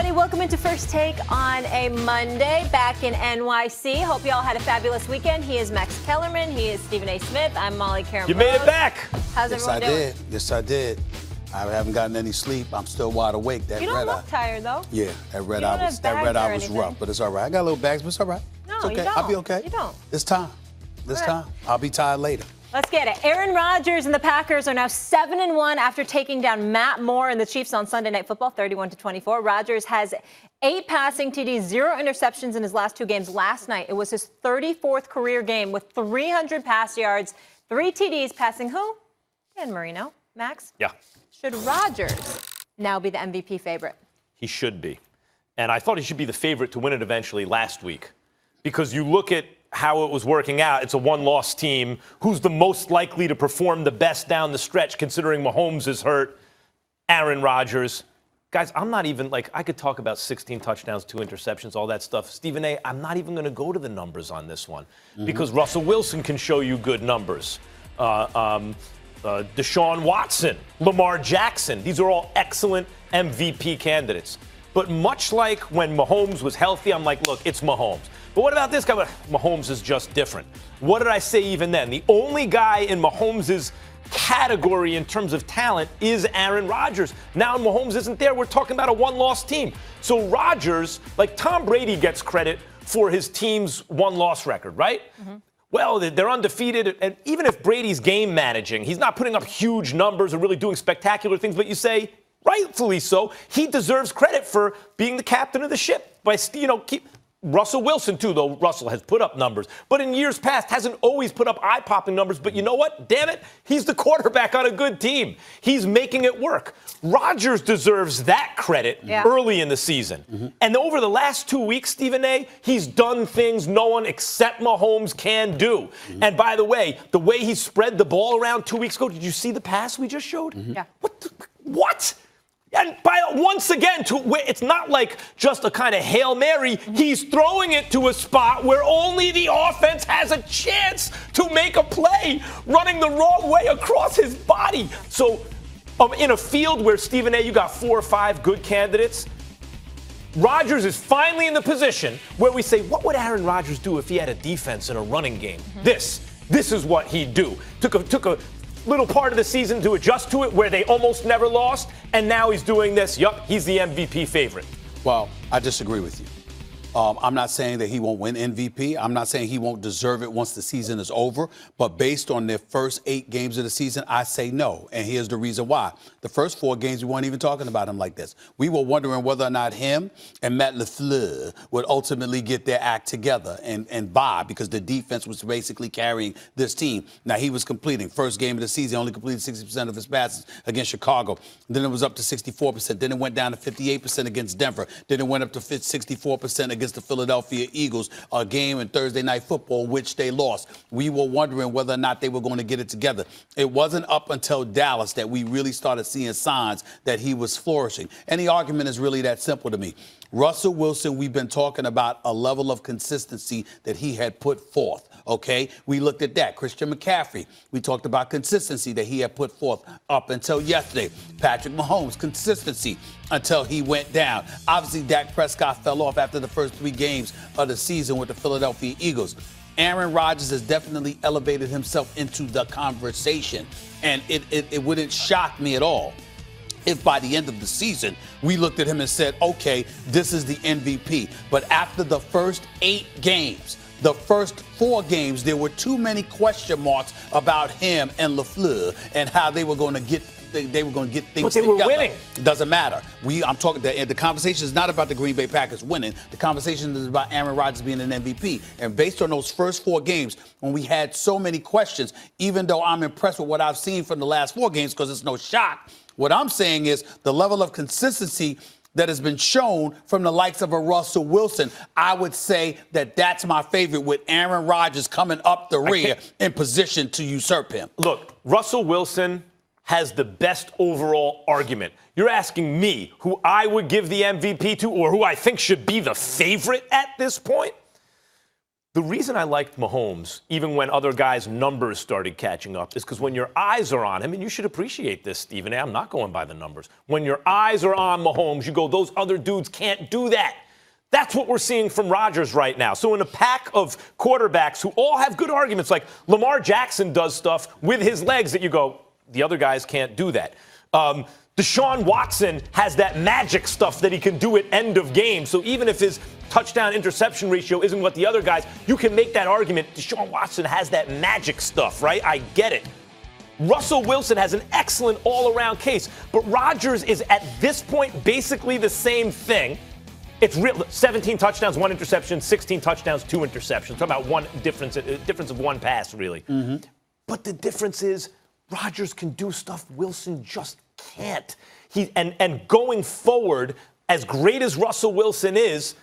everybody. Welcome into First Take on a Monday back in NYC. Hope you all had a fabulous weekend. He is Max Kellerman. He is Stephen A. Smith. I'm Molly Karen. You made it back. How's everyone doing? Yes, I did. I haven't gotten any sleep. I'm still wide awake. That you don't look tired, though. Yeah, that red eye was rough, but it's all right. I got a little bags, but it's all right. No, it's okay. you don't. I'll be okay. You don't. It's time. I'll be tired later. Let's get it. Aaron Rodgers and the Packers are now 7-1 after taking down Matt Moore and the Chiefs on Sunday Night Football, 31-24. Rodgers has 8 passing TDs, 0 interceptions in his last 2 games. Last night, it was his 34th career game with 300 pass yards, 3 TDs, passing who? Dan Marino. Max? Yeah. Should Rodgers now be the MVP favorite? He should be. And I thought he should be the favorite to win it eventually last week. Because you look at how it was working out, it's a one-loss team. Who's the most likely to perform the best down the stretch, considering Mahomes is hurt? Aaron Rodgers. Guys, I'm not even, I could talk about 16 touchdowns, 2 interceptions, all that stuff. Stephen A., I'm not even going to go to the numbers on this one. Because Russell Wilson can show you good numbers. Deshaun Watson, Lamar Jackson. These are all excellent MVP candidates. But much like when Mahomes was healthy, I'm like, look, it's Mahomes. But what about this guy? Mahomes is just different. What did I say even then? The only guy in Mahomes' category in terms of talent is Aaron Rodgers. Now Mahomes isn't there. We're talking about a one-loss team. So Rodgers, like Tom Brady gets credit for his team's one-loss record, right? Well, they're undefeated, and even if Brady's game managing, he's not putting up huge numbers or really doing spectacular things, but you say, rightfully so, he deserves credit for being the captain of the ship. Russell Wilson, too, though Russell has put up numbers, but in years past hasn't always put up eye-popping numbers. But you know what? Damn it, he's the quarterback on a good team. He's making it work. Rodgers deserves that credit early in the season. And over the last 2 weeks, Stephen A., he's done things no one except Mahomes can do. And by the way he spread the ball around 2 weeks ago, did you see the pass we just showed? Yeah. What? And once again, it's not like just a kind of Hail Mary. He's throwing it to a spot where only the offense has a chance to make a play, running the wrong way across his body. So in a field where, Stephen A., you got 4 or 5 good candidates, Rodgers is finally in the position where we say, what would Aaron Rodgers do if he had a defense and a running game? This is what he'd do. Took a little part of the season to adjust to it where they almost never lost, and now he's doing this. Yup, he's the MVP favorite. Well, I disagree with you. I'm not saying that he won't win MVP. I'm not saying he won't deserve it once the season is over. But based on their first 8 games of the season, I say no. And here's the reason why. The first 4 games, we weren't even talking about him like this. We were wondering whether or not him and Matt LaFleur would ultimately get their act together and bye, because the defense was basically carrying this team. Now, he was completing. First game of the season, only completed 60% of his passes against Chicago. Then it was up to 64%. Then it went down to 58% against Denver. Then it went up to 64% against the Philadelphia Eagles, a game in Thursday Night Football, which they lost. We were wondering whether or not they were going to get it together. It wasn't up until Dallas that we really started seeing signs that he was flourishing. And the argument is really that simple to me. Russell Wilson, we've been talking about a level of consistency that he had put forth. Okay, we looked at that. Christian McCaffrey, we talked about consistency that he had put forth up until yesterday. Patrick Mahomes, consistency until he went down. Obviously, Dak Prescott fell off after the first 3 games of the season with the Philadelphia Eagles. Aaron Rodgers has definitely elevated himself into the conversation, and it wouldn't shock me at all if by the end of the season, we looked at him and said, okay, this is the MVP. But after the first 8 games, the first 4 games, there were too many question marks about him and LaFleur and how they were going to get things together. But they were winning. It doesn't matter. I'm talking. The conversation is not about the Green Bay Packers winning. The conversation is about Aaron Rodgers being an MVP. And based on those first 4 games, when we had so many questions, even though I'm impressed with what I've seen from the last 4 games, because it's no shock, what I'm saying is the level of consistency that has been shown from the likes of a Russell Wilson, I would say that that's my favorite, with Aaron Rodgers coming up the rear in position to usurp him. Look, Russell Wilson has the best overall argument. You're asking me who I would give the MVP to, or who I think should be the favorite at this point? The reason I liked Mahomes, even when other guys' numbers started catching up, is because when your eyes are on him, and you should appreciate this, Stephen A., I'm not going by the numbers. When your eyes are on Mahomes, you go, those other dudes can't do that. That's what we're seeing from Rodgers right now. So in a pack of quarterbacks who all have good arguments, like Lamar Jackson does stuff with his legs that you go, the other guys can't do that. Deshaun Watson has that magic stuff that he can do at end of game. So even if his touchdown-interception ratio isn't what the other guys, you can make that argument. Deshaun Watson has that magic stuff, right? I get it. Russell Wilson has an excellent all-around case. But Rodgers is, at this point, basically the same thing. It's 17 touchdowns, 1 interception, 16 touchdowns, 2 interceptions. Talk about one difference of one pass, really. Mm-hmm. But the difference is Rodgers can do stuff Wilson just can't. And going forward, as great as Russell Wilson is,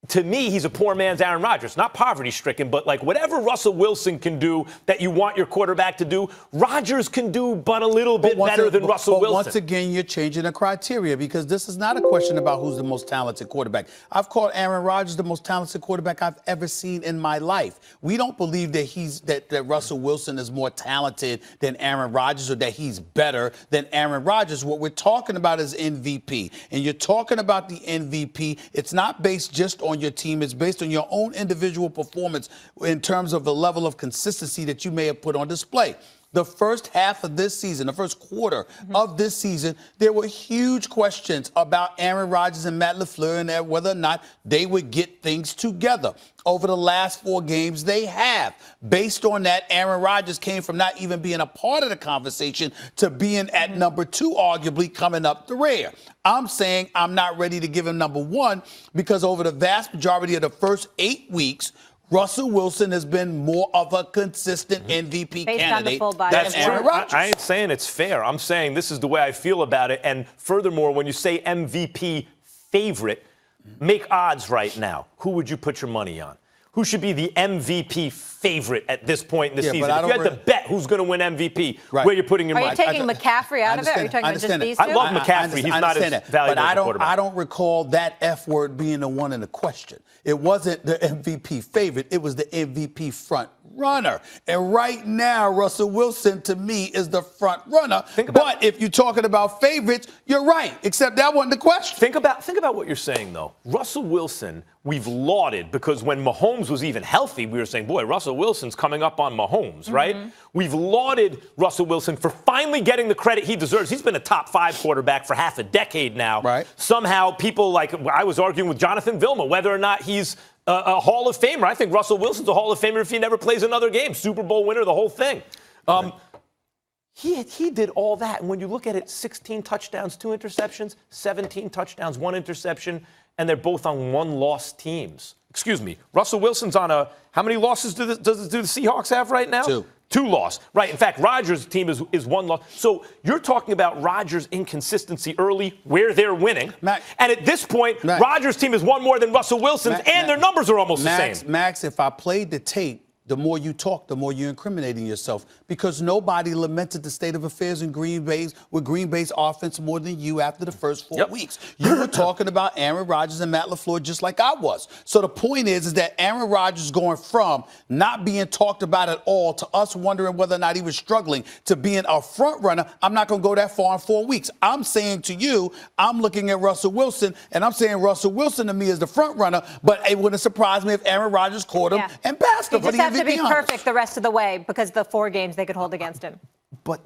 to me, he's a poor man's Aaron Rodgers. Not poverty-stricken, but like whatever Russell Wilson can do that you want your quarterback to do, Rodgers can do but a little bit better than Russell Wilson. Once again, you're changing the criteria because this is not a question about who's the most talented quarterback. I've called Aaron Rodgers the most talented quarterback I've ever seen in my life. We don't believe that that Russell Wilson is more talented than Aaron Rodgers or that he's better than Aaron Rodgers. What we're talking about is MVP. And you're talking about the MVP. It's not based just on your team. It's based on your own individual performance in terms of the level of consistency that you may have put on display. The first half of this season, the first quarter of this season, there were huge questions about Aaron Rodgers and Matt LaFleur and whether or not they would get things together. Over the last 4 games, they have. Based on that, Aaron Rodgers came from not even being a part of the conversation to being at number 2, arguably coming up the rear. I'm saying I'm not ready to give him number 1 because over the vast majority of the first 8 weeks, Russell Wilson has been more of a consistent MVP candidate than Aaron Rodgers. I ain't saying it's fair. I'm saying this is the way I feel about it. And furthermore, when you say MVP favorite, make odds right now. Who would you put your money on? Who should be the MVP favorite at this point in the season? If you had to bet who's going to win MVP, where are you putting your money? Are you taking McCaffrey out of it? Are you talking about just these two? I love McCaffrey. He's not as valuable as a quarterback. I don't recall that F word being the one in the question. It wasn't the MVP favorite. It was the MVP front runner. And right now, Russell Wilson, to me, is the front runner. But if you're talking about favorites, you're right, except that wasn't the question. Think about what you're saying, though. Russell Wilson, we've lauded because when Mahomes was even healthy, we were saying, boy, Russell Wilson's coming up on Mahomes, right? We've lauded Russell Wilson for finally getting the credit he deserves. He's been a top 5 quarterback for half a decade now. Right. Somehow people I was arguing with Jonathan Vilma whether or not he's a Hall of Famer. I think Russell Wilson's a Hall of Famer if he never plays another game. Super Bowl winner, the whole thing. He did all that. And when you look at it, 16 touchdowns, 2 interceptions, 17 touchdowns, 1 interception, and they're both on 1-loss teams. Excuse me. Russell Wilson's on how many losses do the Seahawks have right now? 2. 2 loss. Right. In fact, Rodgers' team is 1 loss. So you're talking about Rodgers' inconsistency early where they're winning. And at this point, Rodgers' team is 1 more than Russell Wilson's, and their numbers are almost the same. Max, if I played the tape, the more you talk, the more you're incriminating yourself because nobody lamented the state of affairs in Green Bay's offense more than you after the first 4 weeks. You were talking about Aaron Rodgers and Matt LaFleur just like I was. So the point is that Aaron Rodgers going from not being talked about at all to us wondering whether or not he was struggling to being a front runner. I'm not going to go that far in 4 weeks. I'm saying to you, I'm looking at Russell Wilson, and I'm saying Russell Wilson to me is the front runner, but it wouldn't surprise me if Aaron Rodgers caught him and passed him. To be perfect the rest of the way because the 4 games they could hold against him. But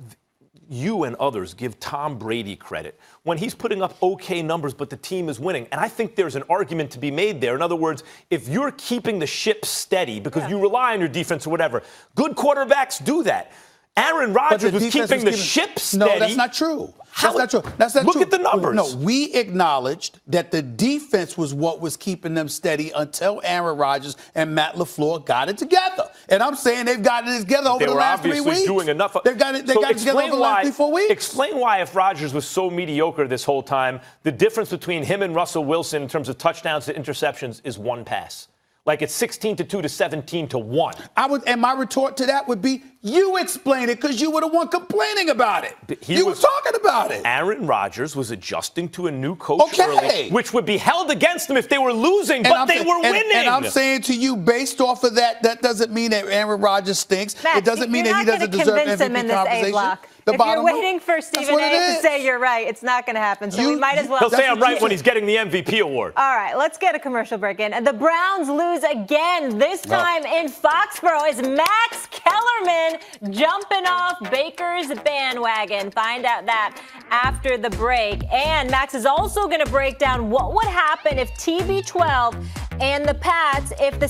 you and others give Tom Brady credit when he's putting up okay numbers, but the team is winning. And I think there's an argument to be made there. In other words, if you're keeping the ship steady because you rely on your defense or whatever, good quarterbacks do that. Aaron Rodgers was keeping the ship steady. No, that's not true. That's not true. That's not true. Look at the numbers. No, we acknowledged that the defense was what was keeping them steady until Aaron Rodgers and Matt LaFleur got it together. And I'm saying they've gotten it together over the last 3 weeks. Doing enough. They've got it together over the last 3-4 weeks. Explain why, if Rodgers was so mediocre this whole time, the difference between him and Russell Wilson in terms of touchdowns to interceptions is 1 pass. like it's 16-2 to 17-1. And my retort to that would be, you explain it, because you were the one complaining about it. You were talking about it. Aaron Rodgers was adjusting to a new coach early, which would be held against them if they were losing, but they were winning. And I'm saying to you, based off of that, that doesn't mean that Aaron Rodgers stinks. Max, it doesn't mean that he doesn't deserve MVP conversation. If you're waiting for Stephen A to say you're right, it's not going to happen. So we might as well. He'll say I'm right when he's getting the MVP award. All right, let's get a commercial break in. And the Browns lose again, this time in Foxborough, as Max Kellerman jumping off Baker's bandwagon. Find out that after the break. And Max is also going to break down what would happen if TB12 and the Pats, if the